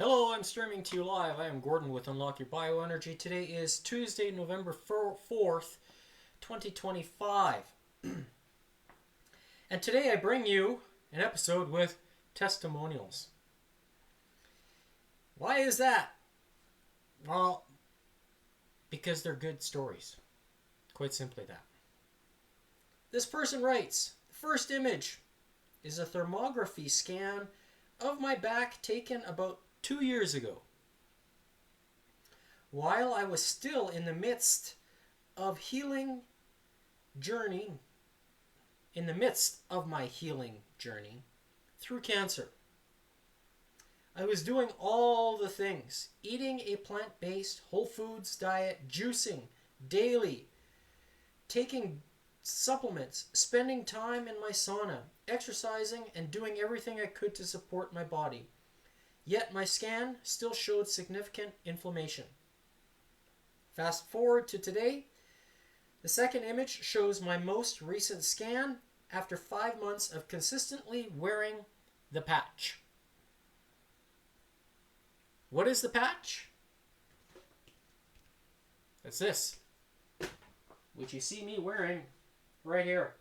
Hello, I'm streaming to you live. I am Gordon with Unlock Your Bioenergy. Today is Tuesday, November 4th, 2025. And today I bring you an episode with testimonials. Why is that? Well, because they're good stories. Quite simply that. This person writes, the first image is a thermography scan of my back taken about 2 years ago, while I was still in the midst of my healing journey through cancer. I was doing all the things, eating a plant-based whole foods diet, juicing daily, taking supplements, spending time in my sauna, exercising, and doing everything I could to support my body. Yet my scan still showed significant inflammation. Fast forward to today. The second image shows my most recent scan after 5 months of consistently wearing the patch. What is the patch? It's this, which you see me wearing right here.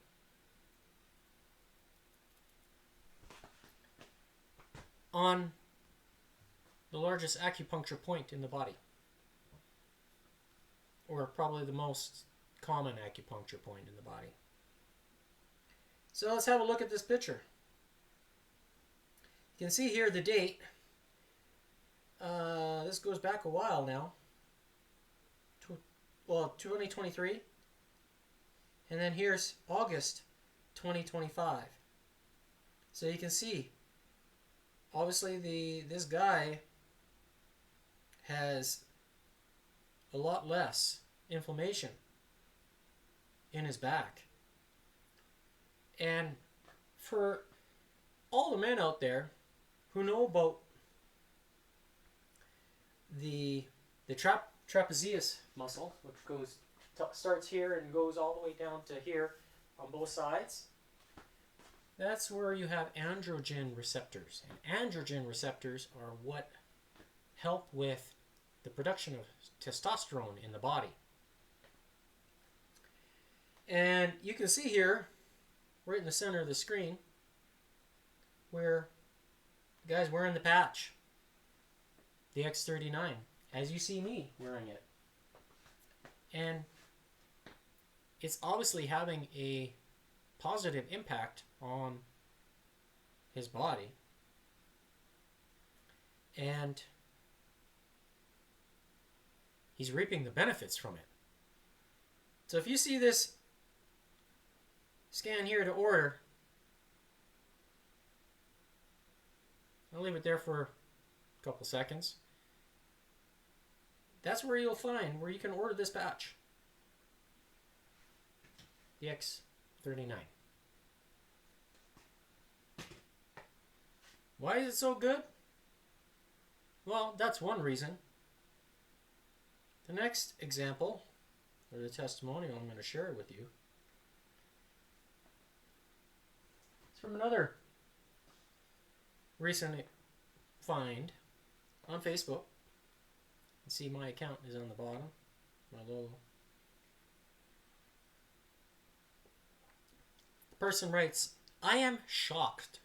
On the largest acupuncture point in the body. Or probably the most common acupuncture point in the body. So let's have a look at this picture. You can see here the date. This goes back a while now. 2023. And then here's August 2025. So you can see, obviously this guy has a lot less inflammation in his back. And for all the men out there who know about the trapezius muscle, which starts here and goes all the way down to here on both sides, that's where you have androgen receptors. And androgen receptors are what help with the production of testosterone in the body. And you can see here, right in the center of the screen, where the guy's wearing the patch, the X39, as you see me wearing it. And it's obviously having a positive impact on his body. And he's reaping the benefits from it. So if you see this scan here to order, I'll leave it there for a couple seconds. That's where you'll find where you can order this patch. The X39. Why is it so good? Well, that's one reason. The next example, or the testimonial I'm going to share with you, it's from another recent find on Facebook. You see my account is on the bottom, my logo. The person writes, I am shocked.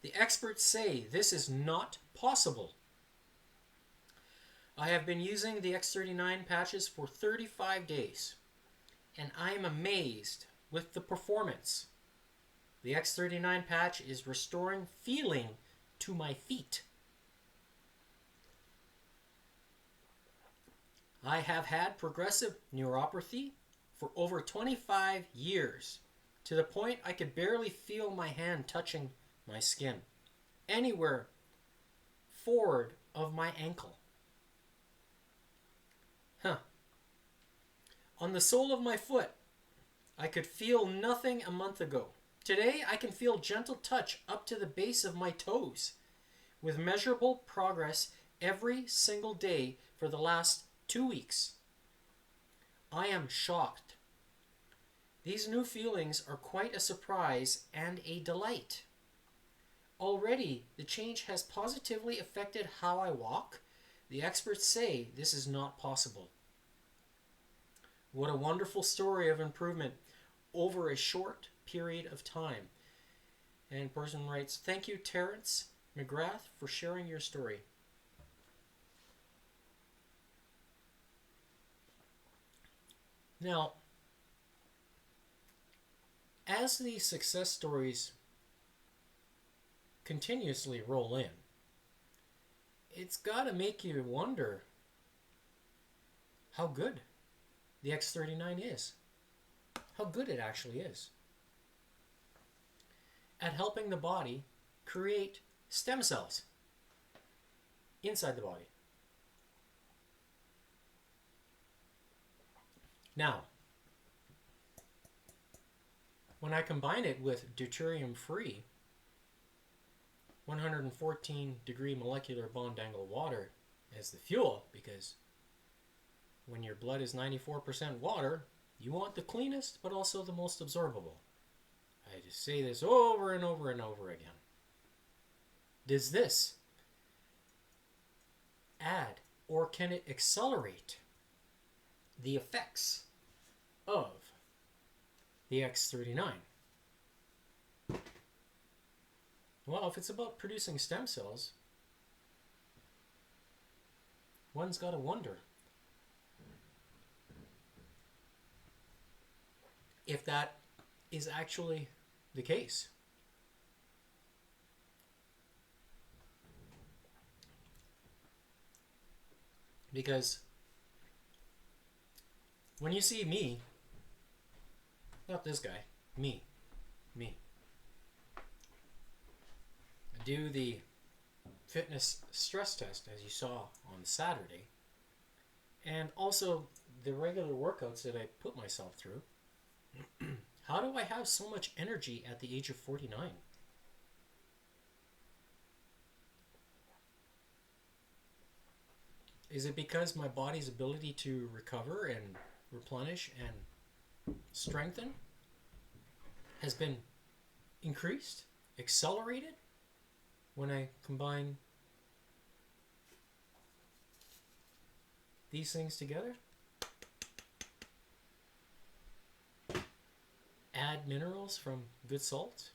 The experts say this is not possible. I have been using the X39 patches for 35 days, and I am amazed with the performance. The X39 patch is restoring feeling to my feet. I have had progressive neuropathy for over 25 years, to the point I could barely feel my hand touching my skin, anywhere forward of my ankle. On the sole of my foot, I could feel nothing a month ago. Today, I can feel gentle touch up to the base of my toes, with measurable progress every single day for the last 2 weeks. I am shocked. These new feelings are quite a surprise and a delight. already the change has positively affected how I walk, the experts say this is not possible. What a wonderful story of improvement over a short period of time. And person writes, thank you, Terrence McGrath, for sharing your story. Now, as these success stories continuously roll in, it's got to make you wonder how good the X39 is. How good it actually is at helping the body create stem cells inside the body. Now, when I combine it with deuterium-free 114 degree molecular bond angle water as the fuel, because when your blood is 94% water, you want the cleanest but also the most absorbable. I just say this over and over and over again. Does this add or can it accelerate the effects of the X39? Well, if it's about producing stem cells, one's got to wonder if that is actually the case. Because when you see me, not this guy, me, do the fitness stress test as you saw on Saturday, and also the regular workouts that I put myself through, how do I have so much energy at the age of 49? Is it because my body's ability to recover and replenish and strengthen has been increased, accelerated when I combine these things together? Add minerals from good salt,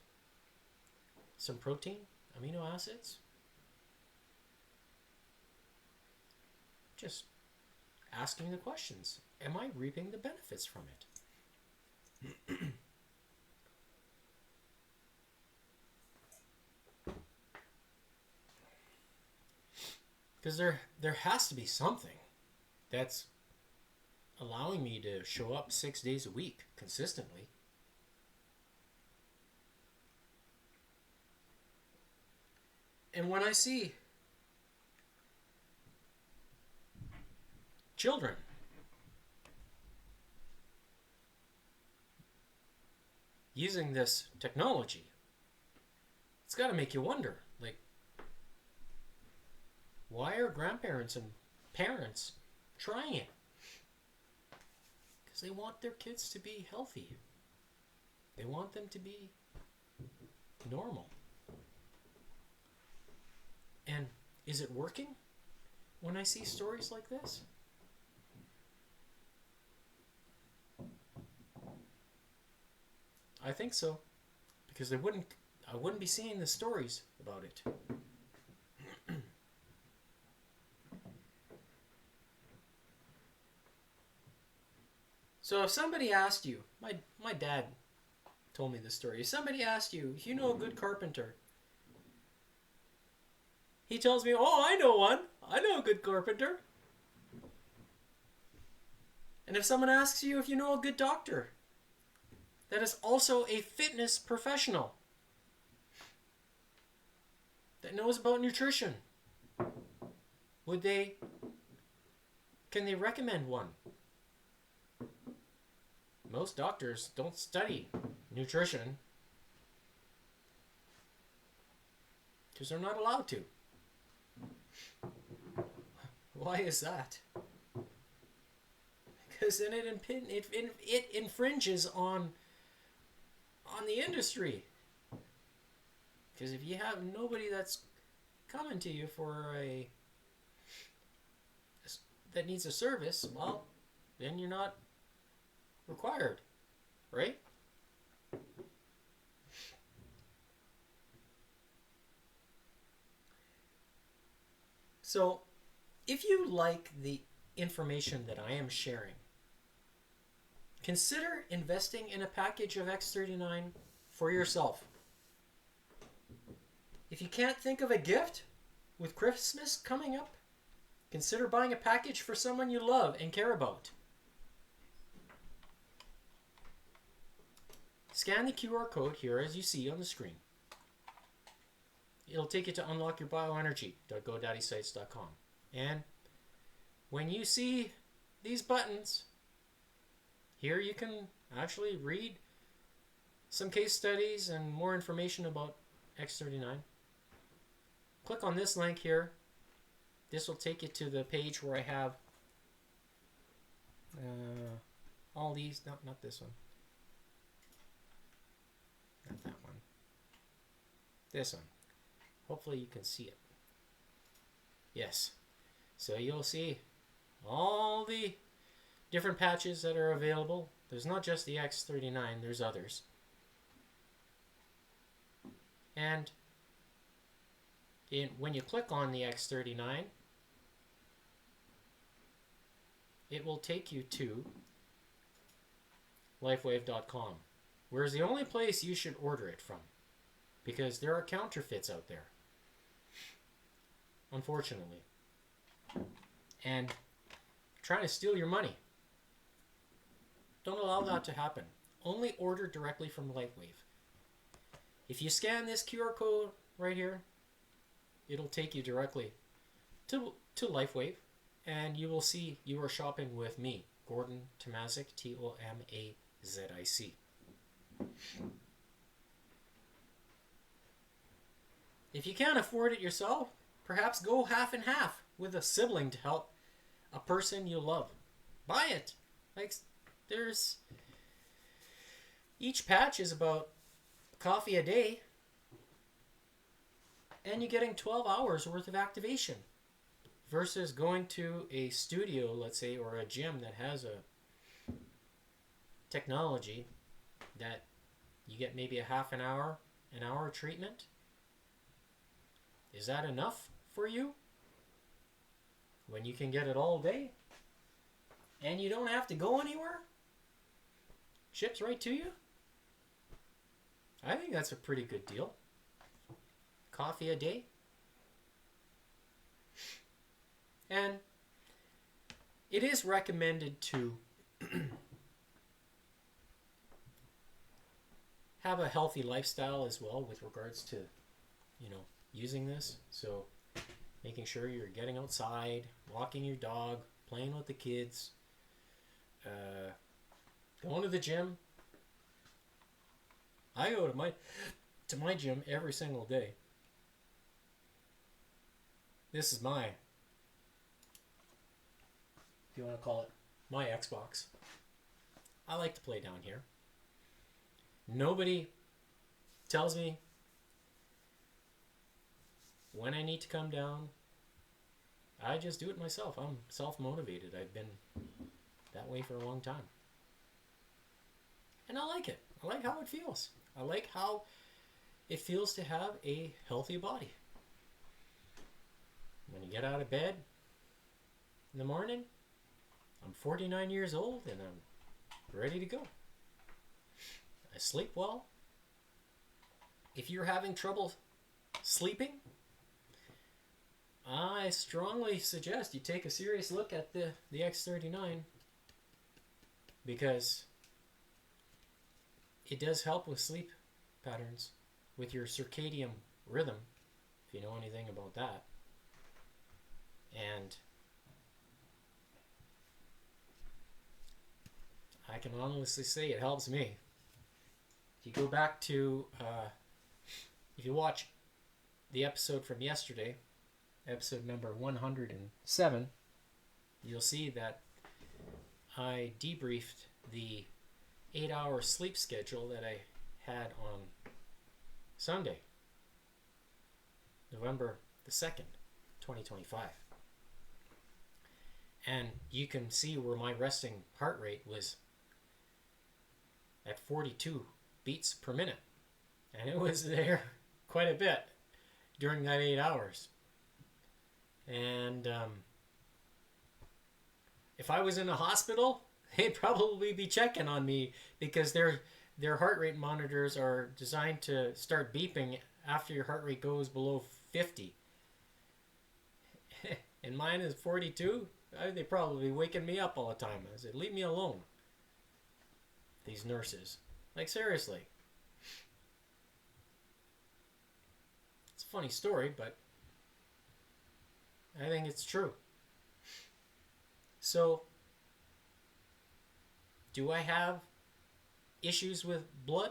some protein, amino acids. Just asking the questions. Am I reaping the benefits from it? Because there has to be something that's allowing me to show up 6 days a week consistently. And when I see children using this technology, it's got to make you wonder, like, why are grandparents and parents trying it? Because they want their kids to be healthy. They want them to be normal. And is it working when I see stories like this? I think so, because I wouldn't be seeing the stories about it. So if somebody asked you, my dad told me this story. If somebody asked you, if you know a good carpenter, he tells me, oh, I know one. I know a good carpenter. And if someone asks you if you know a good doctor, that is also a fitness professional that knows about nutrition, can they recommend one? Most doctors don't study nutrition because they're not allowed to. Why is that? Because then it infringes on the industry. Because if you have nobody that's coming to you for that needs a service, well, then you're not required, right? So, if you like the information that I am sharing, consider investing in a package of X39 for yourself. If you can't think of a gift with Christmas coming up, consider buying a package for someone you love and care about. Scan the QR code here as you see on the screen. It'll take you to unlockyourBioenergy.GoDaddySites.com. And when you see these buttons, here you can actually read some case studies and more information about X39. Click on this link here. This will take you to the page where I have all these. No, not this one. Not that one. This one. Hopefully you can see it. Yes. So you'll see all the different patches that are available. There's not just the X39, there's others. And when you click on the X39, it will take you to lifewave.com, where's the only place you should order it from, because there are counterfeits out there, unfortunately, and trying to steal your money. Don't allow that to happen. Only order directly from LifeWave. If you scan this QR code right here, it'll take you directly to LifeWave, and you will see you are shopping with me, Gordon Tomazic, Tomazic. If you can't afford it yourself, perhaps go half and half with a sibling to help a person you love. Buy it. Like, there's each patch is about coffee a day, and you're getting 12 hours worth of activation versus going to a studio, let's say, or a gym that has a technology that you get maybe a half an hour treatment. Is that enough for you when you can get it all day and you don't have to go anywhere? Ships right to you? I think that's a pretty good deal. Coffee a day. And it is recommended to have a healthy lifestyle as well with regards to, using this. So making sure you're getting outside, walking your dog, playing with the kids, going to the gym. I go to my gym every single day. This is my, if you want to call it, my Xbox. I like to play down here. Nobody tells me when I need to come down. I just do it myself. I'm self-motivated. I've been that way for a long time. And I like it. I like how it feels. I like how it feels to have a healthy body. When you get out of bed in the morning, I'm 49 years old and I'm ready to go. I sleep well. If you're having trouble sleeping, I strongly suggest you take a serious look at the X39, because it does help with sleep patterns, with your circadian rhythm, if you know anything about that. And I can honestly say it helps me. If you go back to, if you watch the episode from yesterday, episode number 107, you'll see that I debriefed the 8-hour sleep schedule that I had on Sunday. November the 2nd, 2025. And you can see where my resting heart rate was at 42 beats per minute. And it was there quite a bit during that 8 hours. And if I was in a hospital, they'd probably be checking on me, because their heart rate monitors are designed to start beeping after your heart rate goes below 50. And mine is 42. They probably waking me up all the time. I said, leave me alone. These nurses. Like, seriously. It's a funny story, but I think it's true. So, do I have issues with blood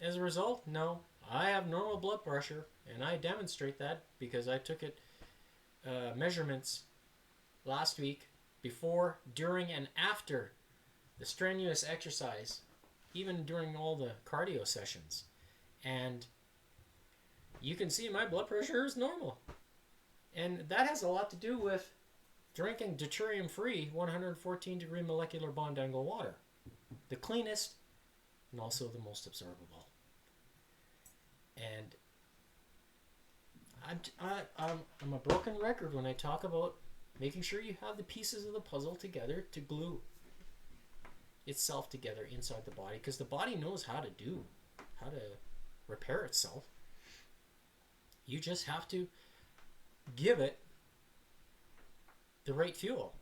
as a result? No. I have normal blood pressure, and I demonstrate that because I took it measurements last week before, during, and after the strenuous exercise, even during all the cardio sessions. And you can see my blood pressure is normal. And that has a lot to do with drinking deuterium-free 114 degree molecular bond angle water. The cleanest and also the most absorbable. And I'm a broken record when I talk about making sure you have the pieces of the puzzle together to glue itself together inside the body, because the body knows how to repair itself. You just have to give it the right fuel.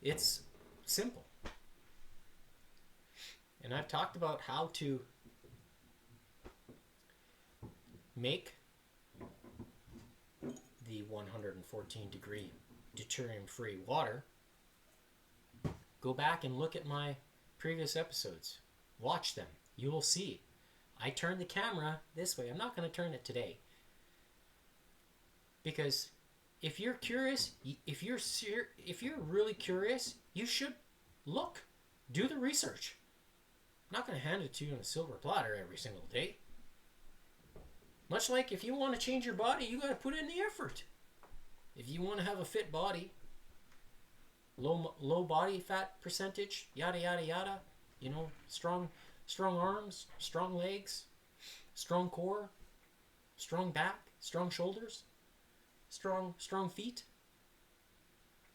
It's simple. And I've talked about how to make the 114 degree deuterium free water. Go back and look at my previous episodes. Watch them. You will see. I turn the camera this way. I'm not going to turn it today. Because if you're curious, if you're really curious, you should look. Do the research. I'm not going to hand it to you on a silver platter every single day. Much like if you want to change your body, you got to put in the effort. If you want to have a fit body, low body fat percentage, yada yada yada, you know, strong arms, strong legs, strong core, strong back, strong shoulders, strong feet.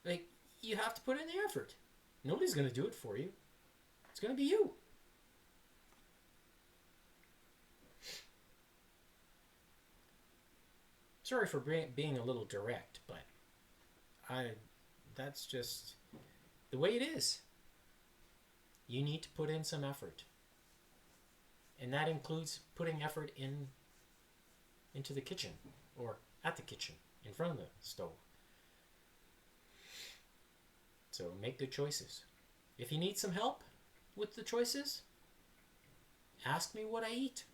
Like, you have to put in the effort. Nobody's going to do it for you. It's going to be you. Sorry for being a little direct, but that's just the way it is. You need to put in some effort. And that includes putting effort into the kitchen, or at the kitchen, in front of the stove. So make good choices. If you need some help with the choices, ask me what I eat.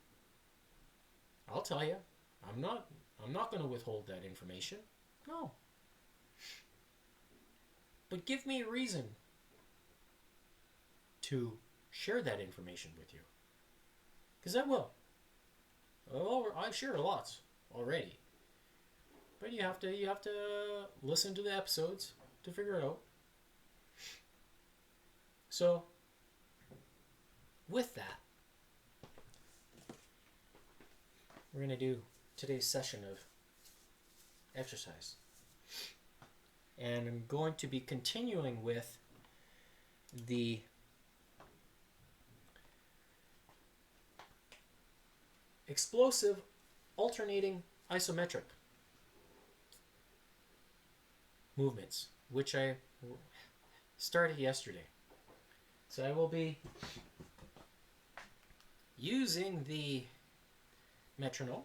I'll tell you. I'm not going to withhold that information. No. But give me a reason to share that information with you. Because I will. I've shared lots already. But you have to listen to the episodes to figure it out. So, with that, we're going to do today's session of exercise. And I'm going to be continuing with the explosive alternating isometric movements, which I started yesterday. So I will be using the metronome.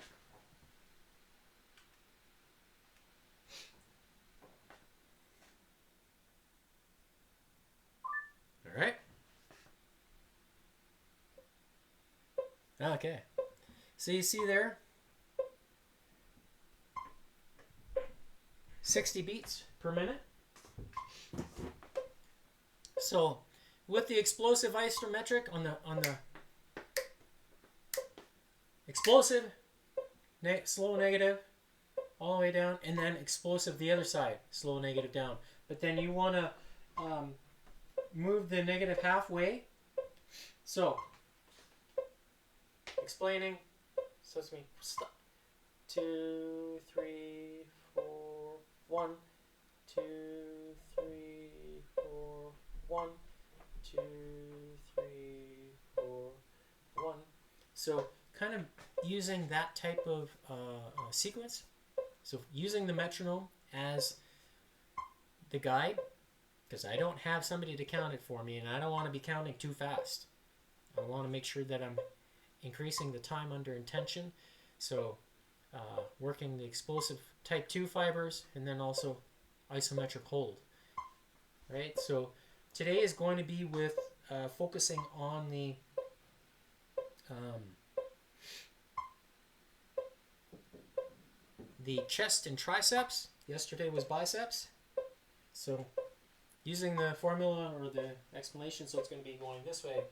All right. Okay. So you see there, 60 beats per minute. So with the explosive isometric on the explosive slow negative all the way down, and then explosive the other side, slow negative down. But then you want to move the negative halfway. So, explaining. So it's me. Stop. 2, 3, 4, 1, 2, 3, 4, 1, 2, 3, 4, 1. So kind of using that type of sequence. So using the metronome as the guide, because I don't have somebody to count it for me, and I don't want to be counting too fast. I want to make sure that I'm increasing the time under intention. So working the explosive type 2 fibers, and then also isometric hold. Right? So today is going to be with focusing on the chest and triceps. Yesterday was biceps. So using the formula or the explanation, so it's going to be going this way.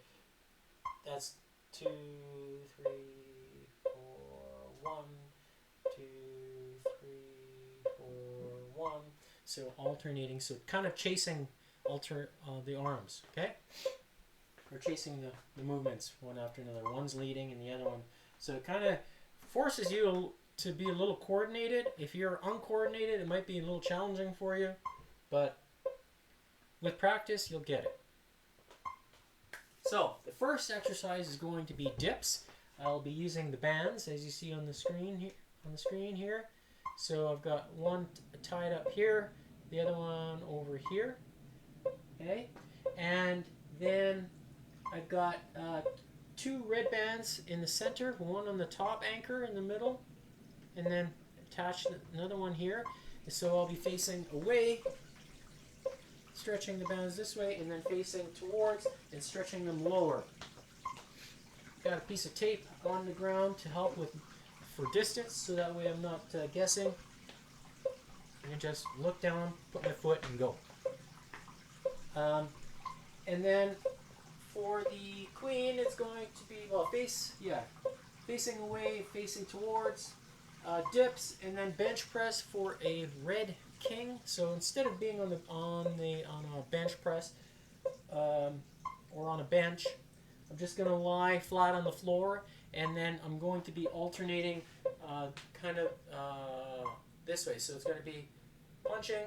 That's 2, 3, 4, 1, 2, 3, 4, 1. So alternating, so kind of chasing the arms, okay? Or chasing the movements one after another. One's leading and the other one. So it kind of forces you to be a little coordinated. If you're uncoordinated, it might be a little challenging for you, but with practice, you'll get it. So the first exercise is going to be dips. I'll be using the bands as you see on the screen here. So I've got one tied up here, the other one over here. Okay, and then I've got 2 red bands in the center, one on the top anchor in the middle, and then attach another one here. So I'll be facing away, stretching the bands this way, and then facing towards and stretching them lower. Got a piece of tape on the ground to help for distance, so that way I'm not guessing. And just look down, put my foot, and go. And then for the queen, it's going to be facing away, facing towards, dips, and then bench press for a red king. So instead of being on a bench press or on a bench, I'm just going to lie flat on the floor, and then I'm going to be alternating this way. So it's going to be punching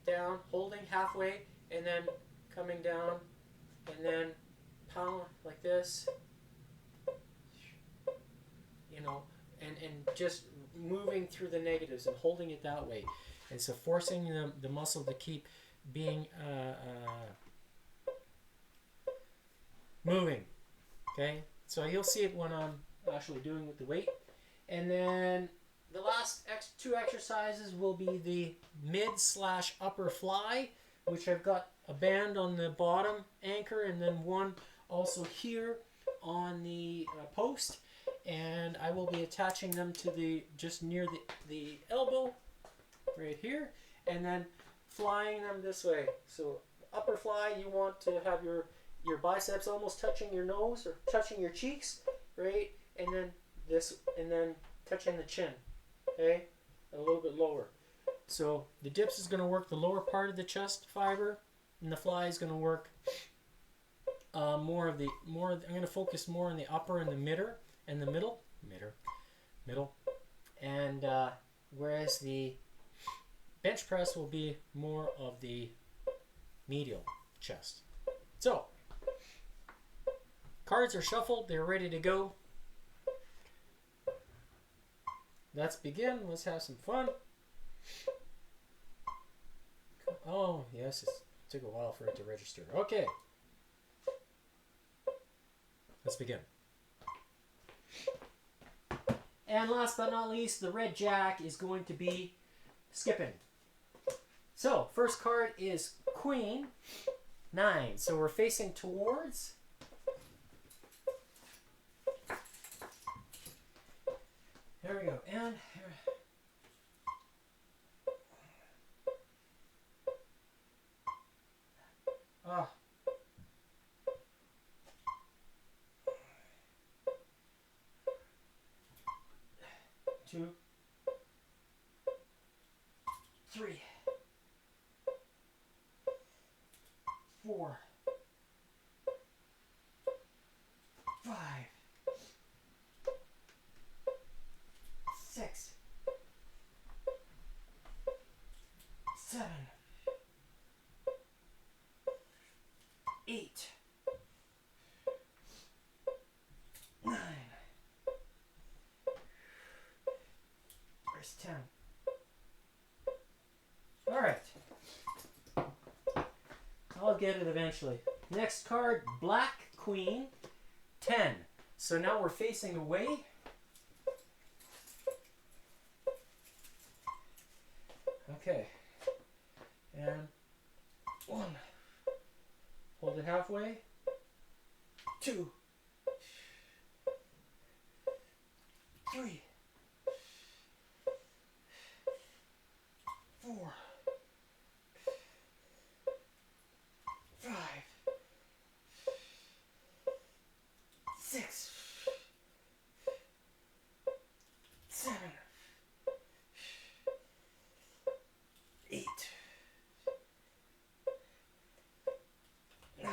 down, holding halfway, and then coming down, and then pound like this, and just moving through the negatives and holding it that way. And so forcing the muscle to keep being moving. Okay, so you'll see it when I'm actually doing with the weight. And then the last 2 exercises will be the mid/upper fly, which I've got a band on the bottom anchor, and then one also here on the post, and I will be attaching them to just near the elbow right here, and then flying them this way. So upper fly, you want to have your biceps almost touching your nose or touching your cheeks, right? And then touching the chin, okay? A little bit lower. So the dips is going to work the lower part of the chest fiber, and the fly is going to work I'm going to focus more on the upper and the middle, and whereas the bench press will be more of the medial chest. So cards are shuffled, they're ready to go. Let's begin. Let's have some fun. Oh, yes, it took a while for it to register. Okay. Let's begin. And last but not least, the red jack is going to be skipping. So, first card is Queen 9. So we're facing towards. There we go. And 2, 3, 4, 5, 6, 7, 8, 9. There's 10. All right. I'll get it eventually. Next card, Black Queen, 10. So now we're facing away. Okay. And 1. Hold it halfway. 2. 3. 4. 5. 6. 7. 8. 9.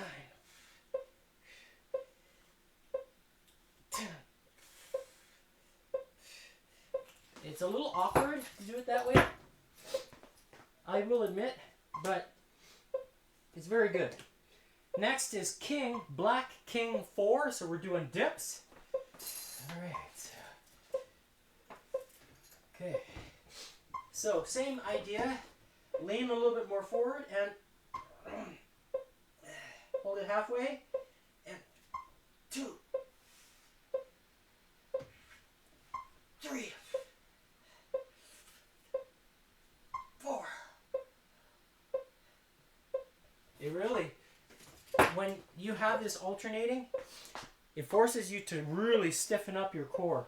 10. It's a little awkward to do it that way, I will admit, but it's very good. Next is King, Black King 4, so we're doing dips. All right. Okay. So same idea. Lean a little bit more forward and hold it halfway. And 2, 3, 4. It really, when you have this alternating, it forces you to really stiffen up your core.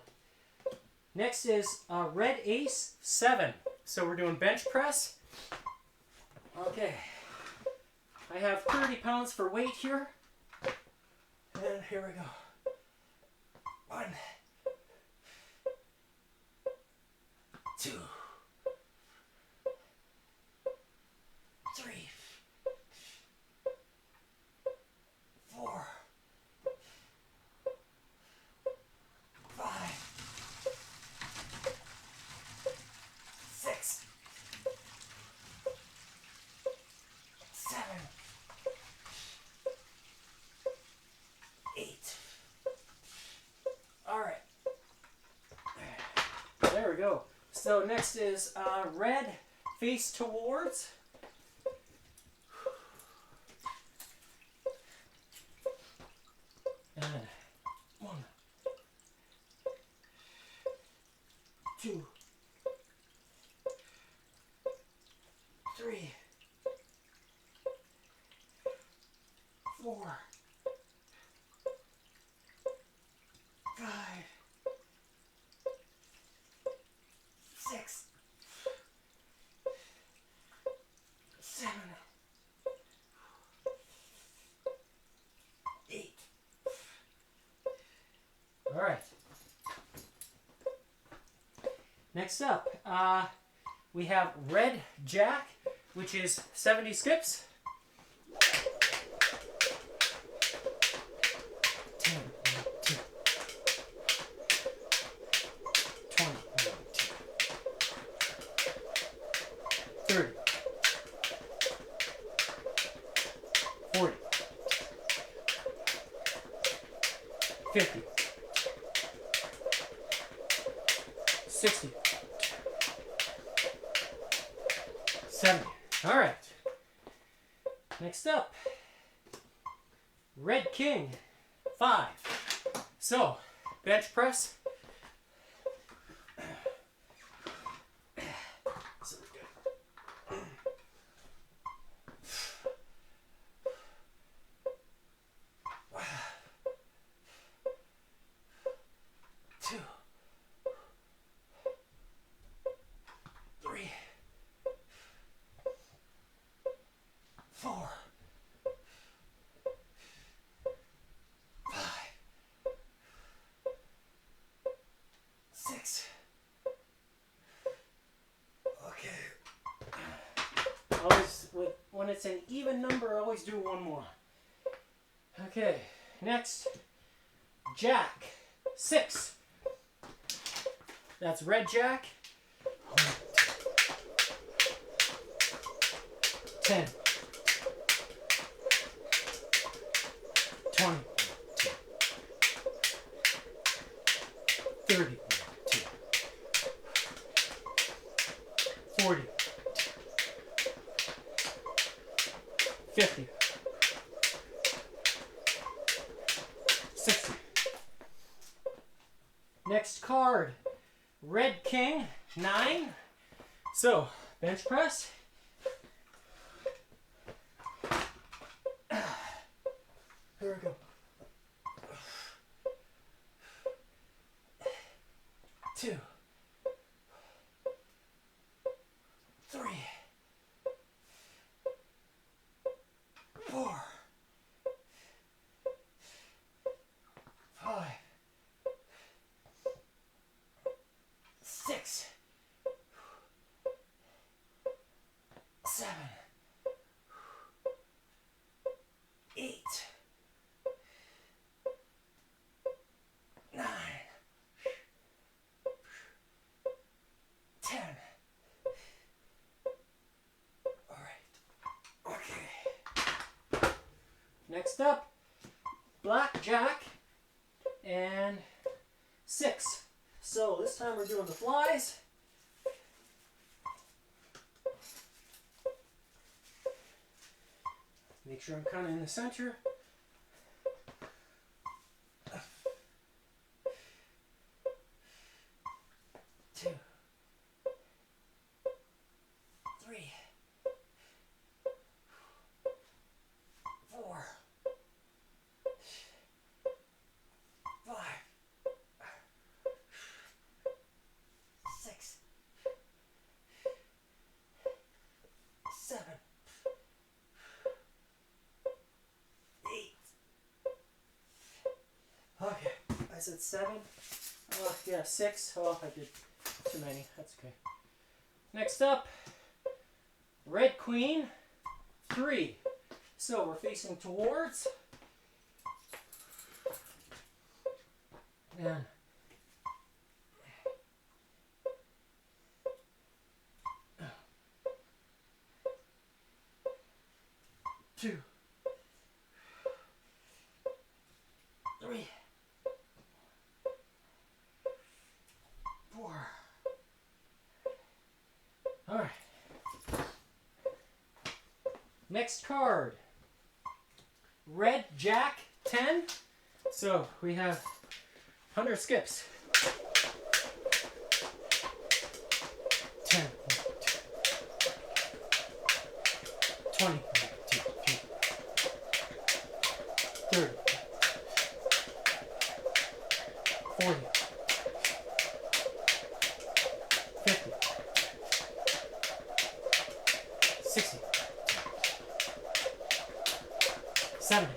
Next is Red Ace 7. So we're doing bench press. Okay. I have 30 pounds for weight here. And here we go. 1, 2, 3, 4, 5, 6, 7, 8. All right. There we go. So next is red face towards. And 1, 2, 3, 4, 5, 6, 7, 8. All right. Next up, we have Red Jack, which is 70 skips. 10, 2, 20, 30, 40, 50, 60, 70. All right. Next up, Red King 5. So, bench press. So good. 2, 3, 4, 5, when it's an even number, always do one more. Okay, next, Jack, 6. That's red Jack. 10, 20, 30, 40, 50, 60. Next card, red king, 9. So, bench press. Here we go. 2, 3, 4, 5, 6, 7, 8, 9, 10. All right. Okay. Next up, blackjack and 6. So this time we're doing the flies. Make sure I'm kind of in the center. 2, 3, 4, 5, 6, 7, 8. Okay, I said 7. Oh, yeah, 6. Oh, I did too many. That's okay. Next up, red queen, 3. So we're facing towards. And 2, 3, 4. All right. Next card, red jack, 10. So we have 100 skips. 10, 20, 30, 40, 50, 60, 70,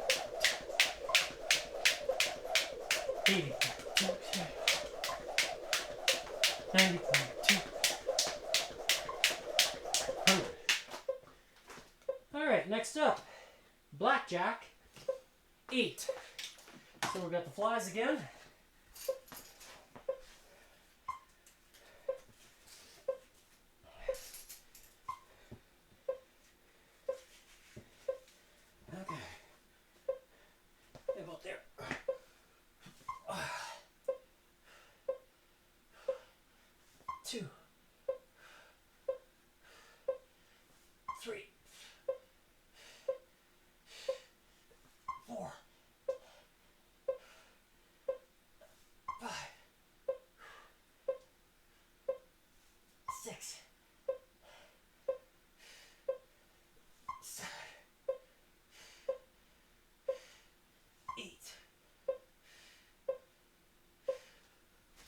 80, 90, 100. All right, next up, blackjack, 8. So we've got the flies again. Okay. About there. 2, 3, 4, 5, 6, 7, 8.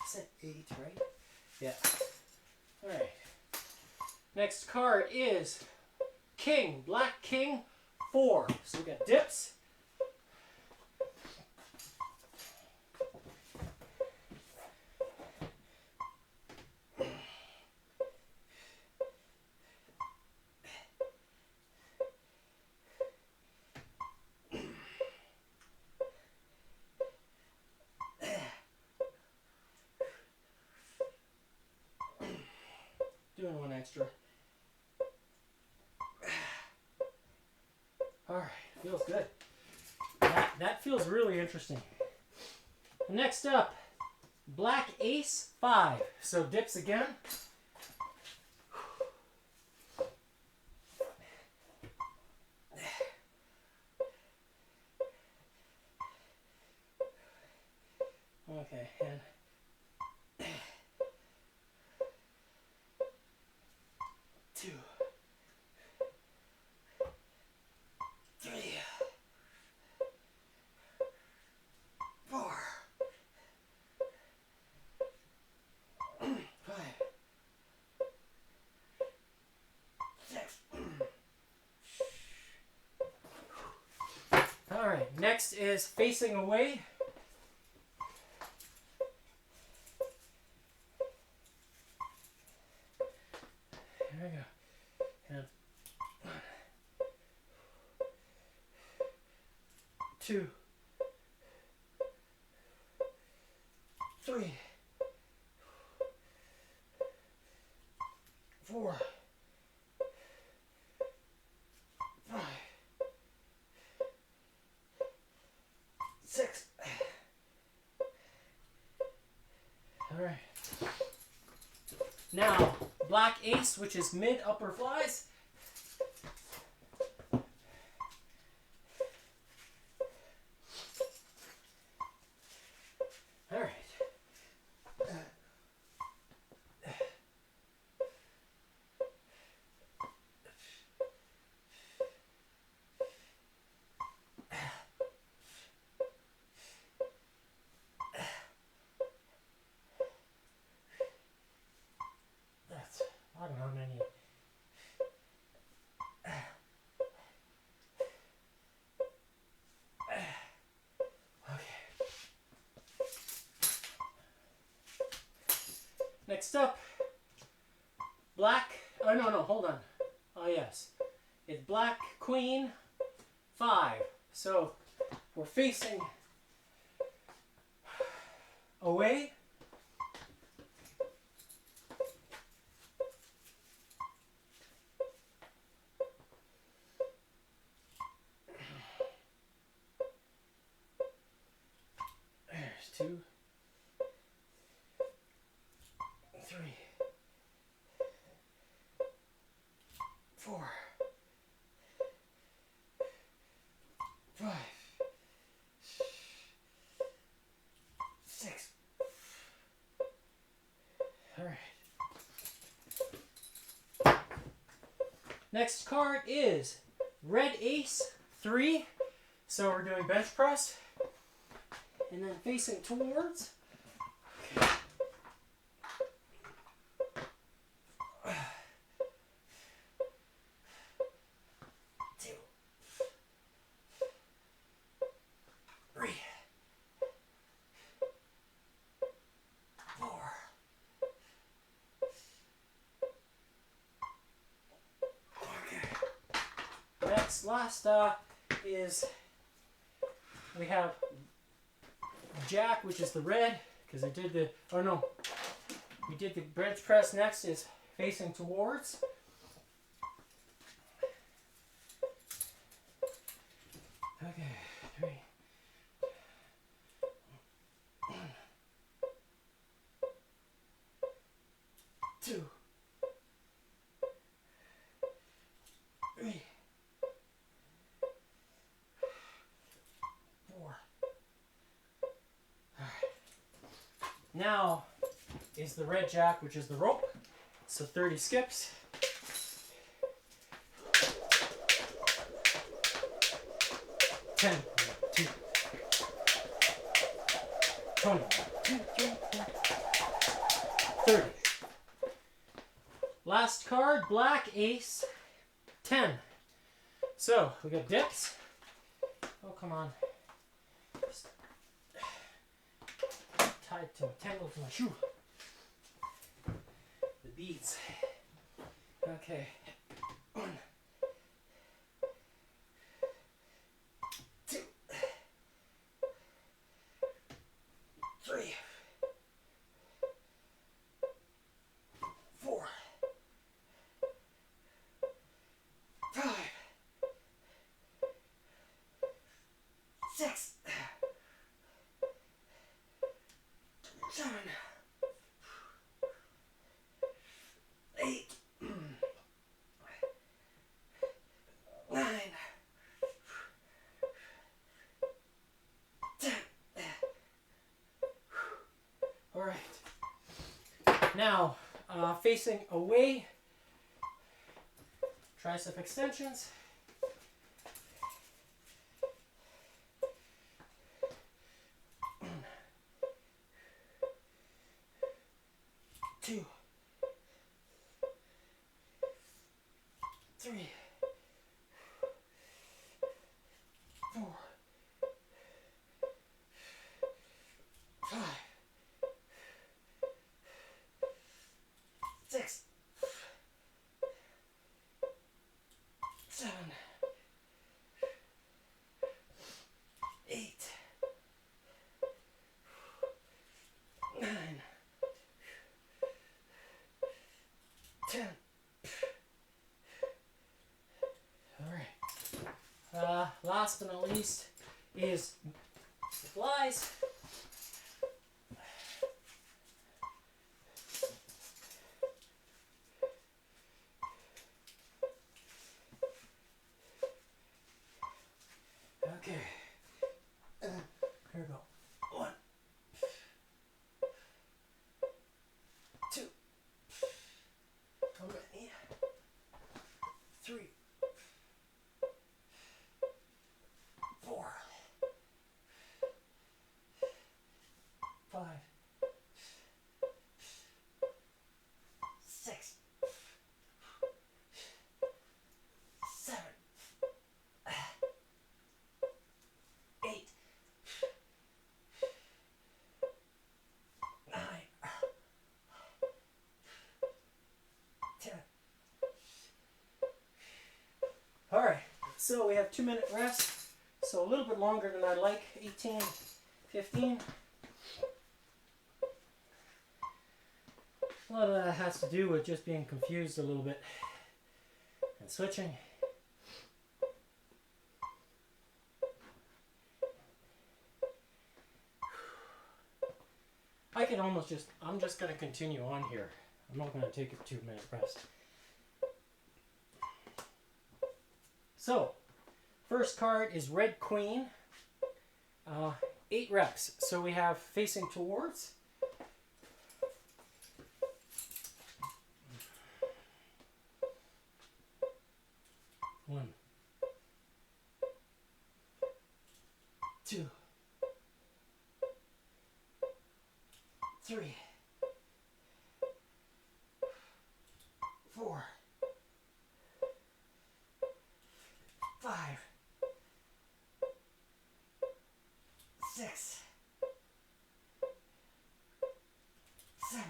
I said 8, right? Yeah. All right. Next card is king, black king, 4. So we got dips. Doing one extra. All right, feels good. That feels really interesting. Next up, Black Ace 5. So dips again. Okay, and 2, 3, 4, 5, 6. All right, next is facing away. There we go. And 1, 2, 3, 4, 5, 6. All right. Now, Black Ace, which is mid upper flies. All right. That's, I don't know how many. Okay. Next up, Black, oh no, hold on. Oh yes, it's Black Queen 5. So we're facing away. There's 2, 3, 4, 5, 6. All right. Next card is Red Ace 3. So we're doing bench press. And then facing towards. Okay. 2, 3, 4. Okay. Last is we have Jack, which is the red, because I did the, oh no, we did the bench press. Next is facing towards. Okay, 3. 2, 3, 4. Alright. Now is the red Jack, which is the rope. So 30 skips. Ten, 2, 20, 30. Last card, Black Ace 10. So we got dips. Oh, come on. Just tied to tangled to my shoe. The beads. Okay. 1, 2, 3, 4, 6, 7, 8, 9, 10. All right. Now, facing away, tricep extensions. 2, 3, 4, 5, 6, 7, 8, 9, 10. All right. Last but not least is supplies. Okay. Here we go. 1, 2. How many? 3, 4, 5, 6, 7, 8, 9, 10. All right, so we have 2-minute rest, so a little bit longer than I like, 18, 15. A lot of that has to do with just being confused a little bit and switching. I'm just going to continue on here. I'm not going to take a 2-minute rest. So, first card is Red Queen. 8 reps. So we have facing towards. One, 2, 3, 4, 5, 6, 7,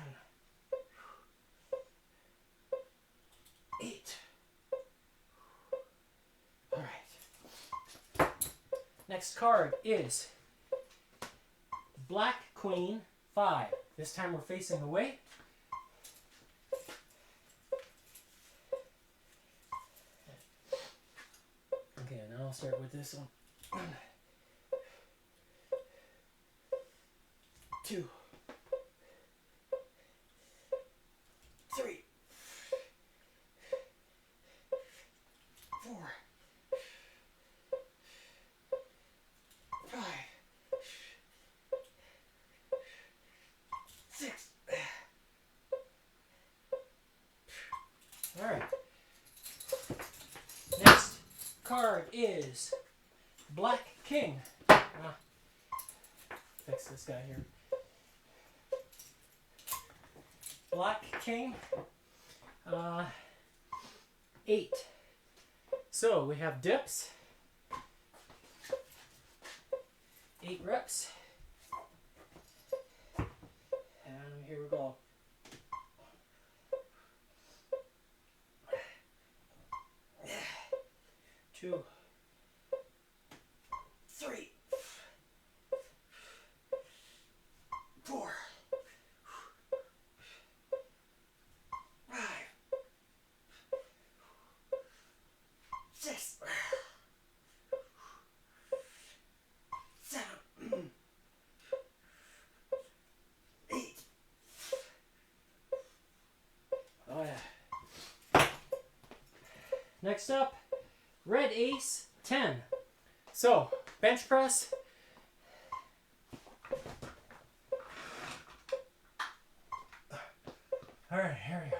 8. All right. Next card is Black Queen 5. This time we're facing away. Okay, now I'll start with this one. 2, 3, 4, 5, 6. All right. Next card is Black King. Fix this guy here. Black King. 8. So we have dips. 8 reps. And here we go. 2, 3, 4, 5, 6, Next up, red ace, 10. So, bench press. All right, here we go.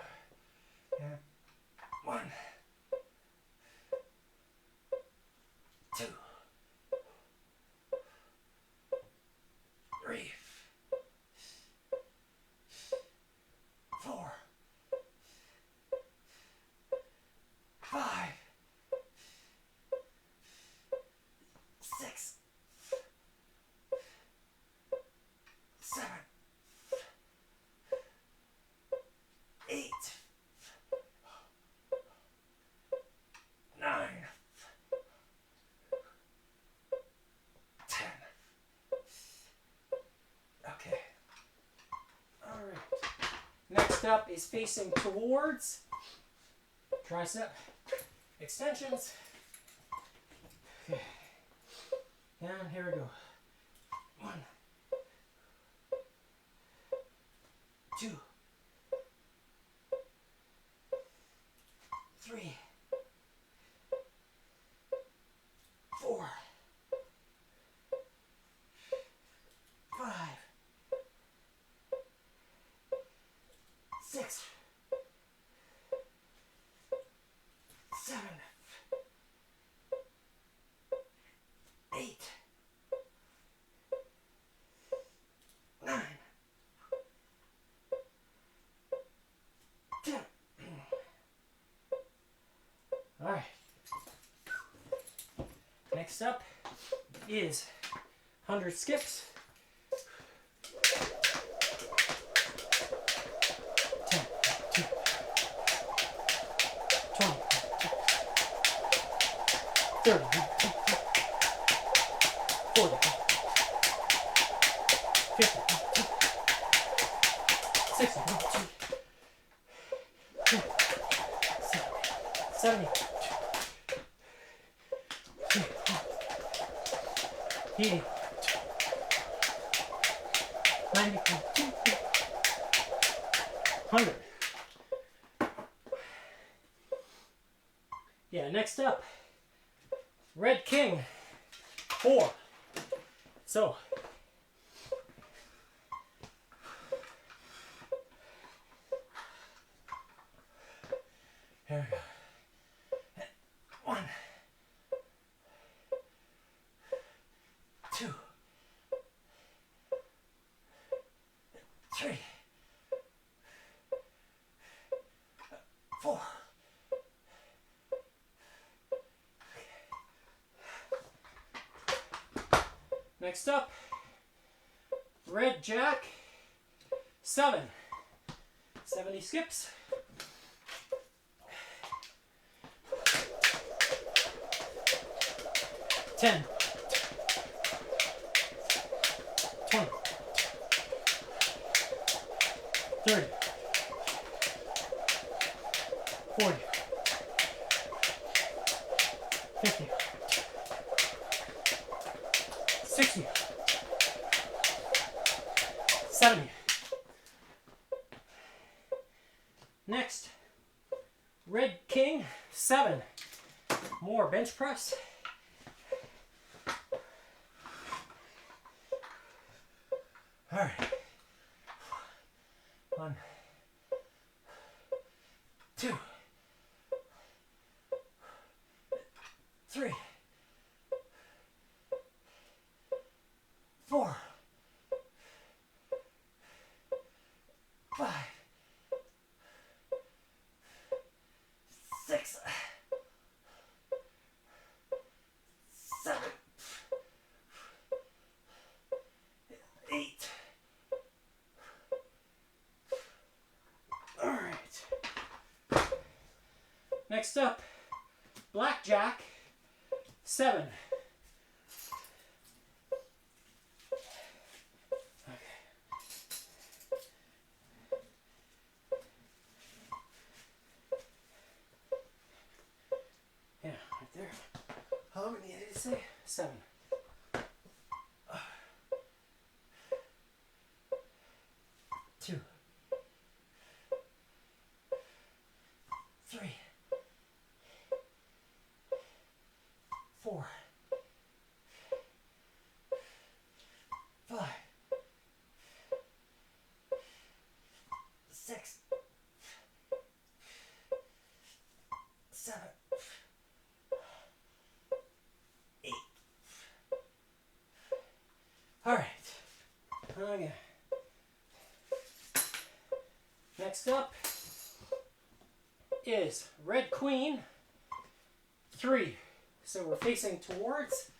And 1, 2, 3, 4, 5, 6, 7, 8, 9, 10. Okay. All right. Next up is facing towards tricep extensions. Okay. And here we go. 1, 2, 3, 4, 5, 6, 7, 8, 9, 10. All right. Next up is 100 skips. 10, 20, 30, 40, 50, 60, 70, 80, 90, 100. Yeah, next up, Red King, 4. So, here we go. 1, 2, 3, 4. Next up, Red Jack, 7. 70 skips. 10, 20, 30, 40, 50, 60, 70. Next, Red King, 7. More bench press. All right. 1, 2, 3, 4, 5, 6, 7, 8. All right. Next up, Blackjack, 7. Okay. Yeah, right there. How many did it say? 7. 2, 3, is red queen, 3. So we're facing towards.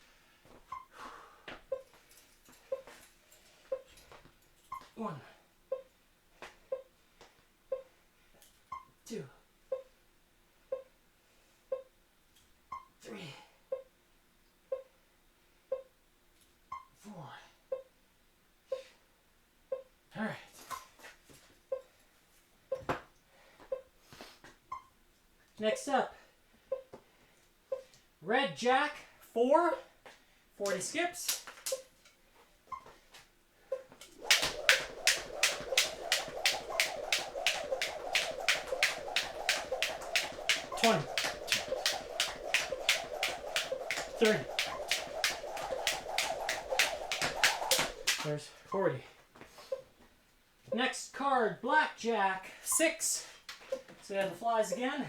1, 2, 3, 4. All right. Next up, red jack, 4, 40 skips. 20, 30. There's 40. Next card, blackjack, 6. So we have the flies again.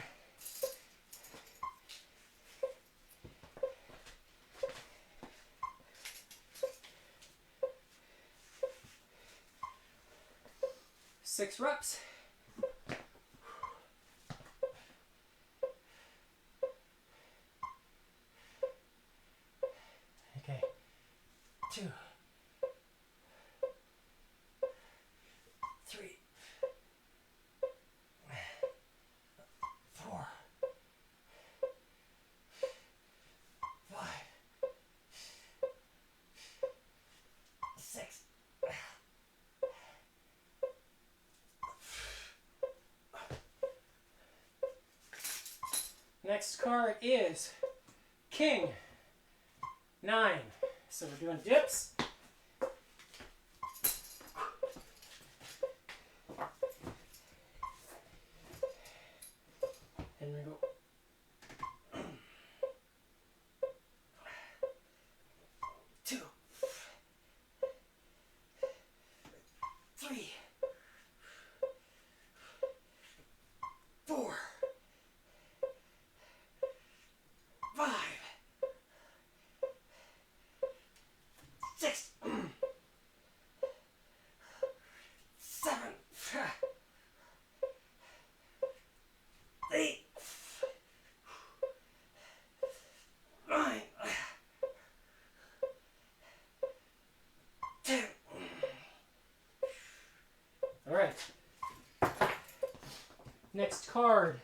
Six reps. Okay. 2, 3, 4, 5, 6. Next card is king, 9. So we're doing dips. And we go. 2, 3, 4, 5, 6, 7, 8, 9, 10. All right. Next card,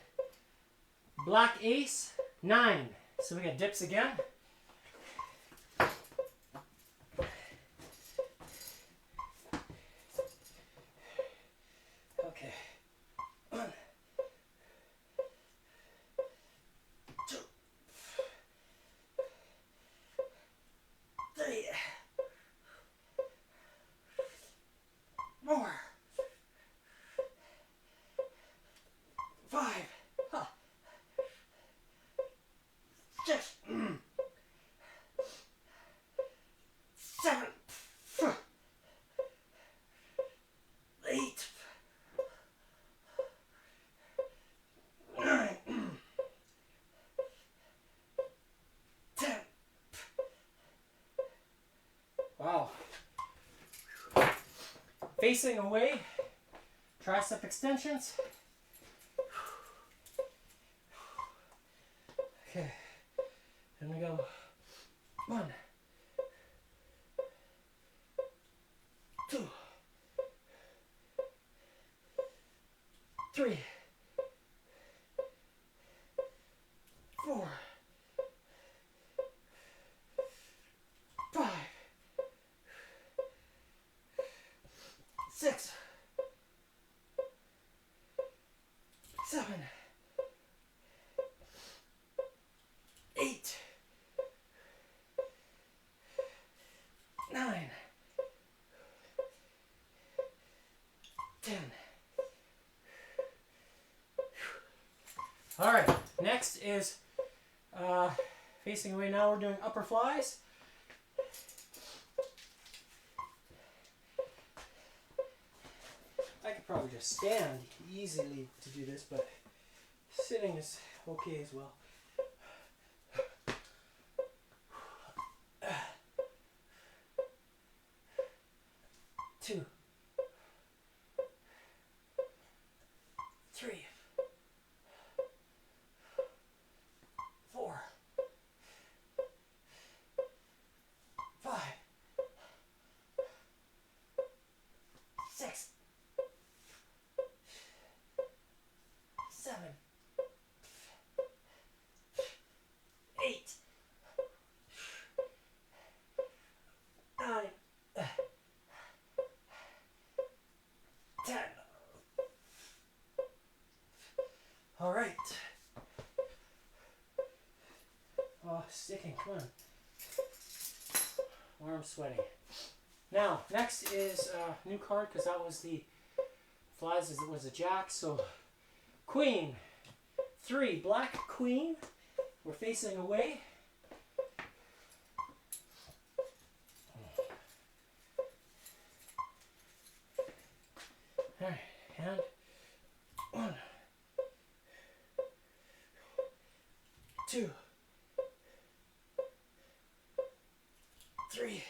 black ace, 9. So we got dips again. Okay. 1, 2, 3, 4, 5, 6, 7, 8, 9, 10. Wow. Facing away, tricep extensions. Okay, and we go 1, 2, 3, 4, 5, 6, 7, 8, 9, 10. All right, next is facing away. Now we're doing upper flies. I could probably just stand easily to do this, but sitting is okay as well. 2, 3, right. Oh, sticking. Come on. Arms sweating. Now, next is a new card because that was the flies as it was a jack. So, Queen. 3, black queen. We're facing away. Alright, and 1, 2, 3,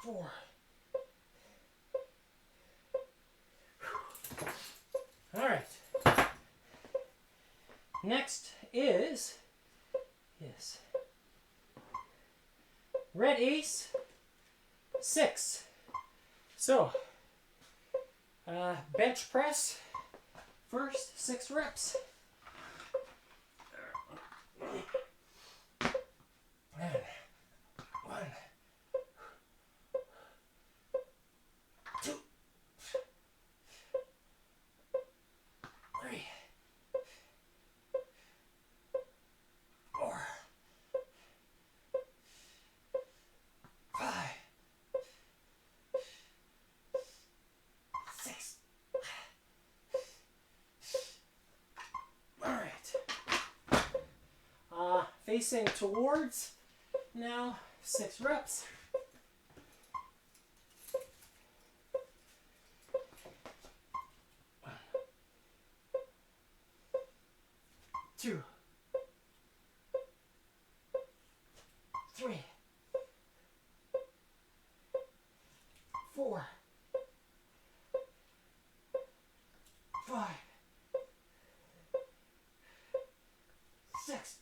4. Alright. Next is red ace 6. So, bench press first, 6 reps. And 1, 2, 3, 4, 5, 6. All right. Facing towards now, 6 reps. 1, 2, 3, 4, 5, 6.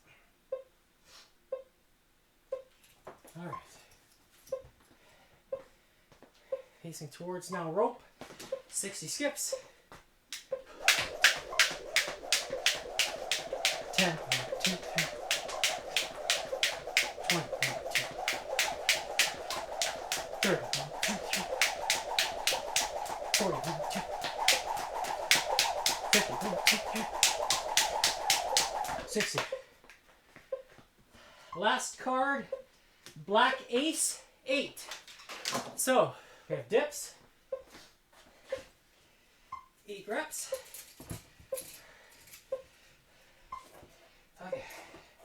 All right. Facing towards now rope. 60 skips. 10, 1, 2, 10. 20, 1, 2. 30, 1, 2, 3. 40, 1, 2. 50, 1, 2, 3. 60. Last card, black ace 8. So we have dips, 8 reps. Okay,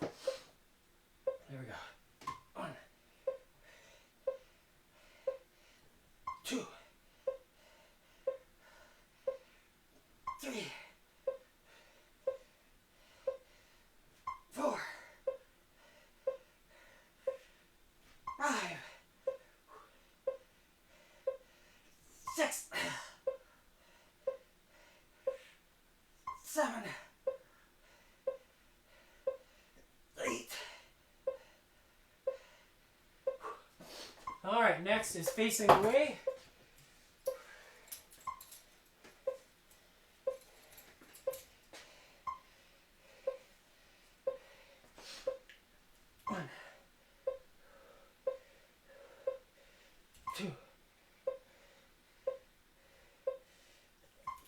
there we go. 1, 2, 3, 4, 5, 6, 7, 8. All right, next is facing away. One, 2,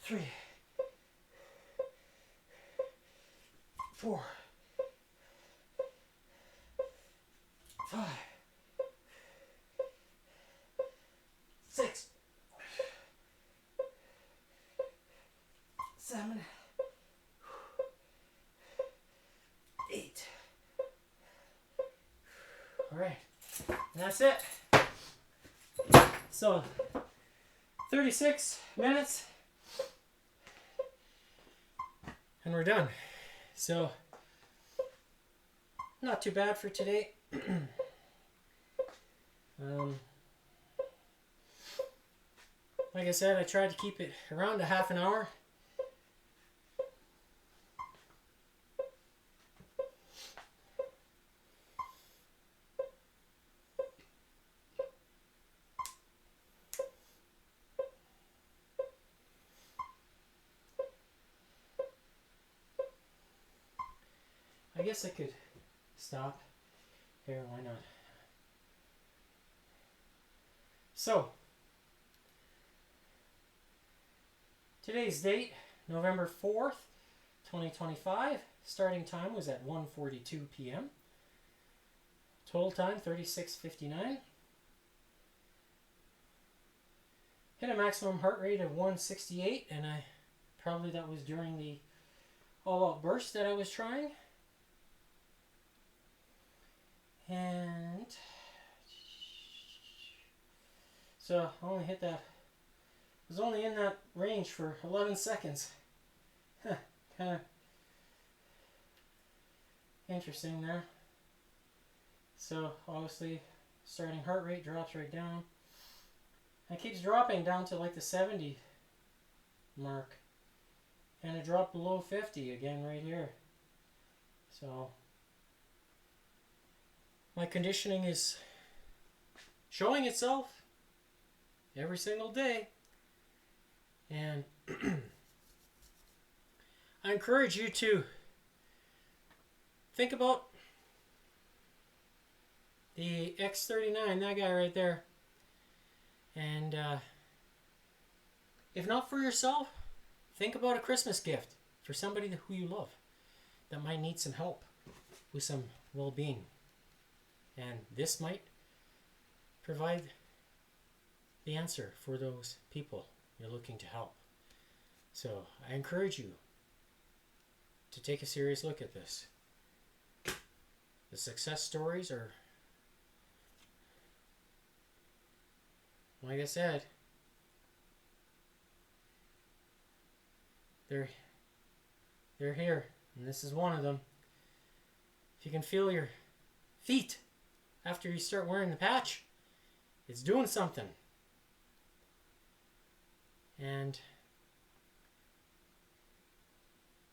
3, 4, 5, 6, 7, 8. All right, and that's it. So 36 minutes and we're done. So not too bad for today. Like I said, I tried to keep it around a half an hour. I guess I could stop here, why not? So Today's date, November 4th, 2025. Starting time was at 1:42 p.m. Total time, 36:59. Hit a maximum heart rate of 168, and probably that was during the all-out burst that I was trying. And so I only hit that. I was only in that range for 11 seconds. Kind of interesting there. So obviously, starting heart rate drops right down. It keeps dropping down to like the 70 mark. And it dropped below 50 again right here. So my conditioning is showing itself every single day. And I encourage you to think about the X39, that guy right there. And if not for yourself, think about a Christmas gift for somebody who you love that might need some help with some well-being. And this might provide the answer for those people you're looking to help. So I encourage you to take a serious look at this. The success stories are, like I said, they're here, and this is one of them. If you can feel your feet after you start wearing the patch, it's doing something. And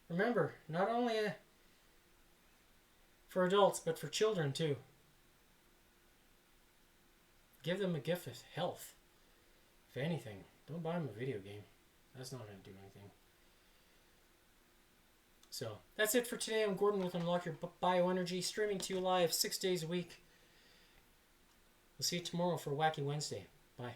remember, not only for adults, but for children too. Give them a gift of health. If anything, don't buy them a video game. That's not going to do anything. So, that's it for today. I'm Gordon with Unlock Your Bioenergy, streaming to you live 6 days a week. We'll see you tomorrow for Wacky Wednesday. Bye.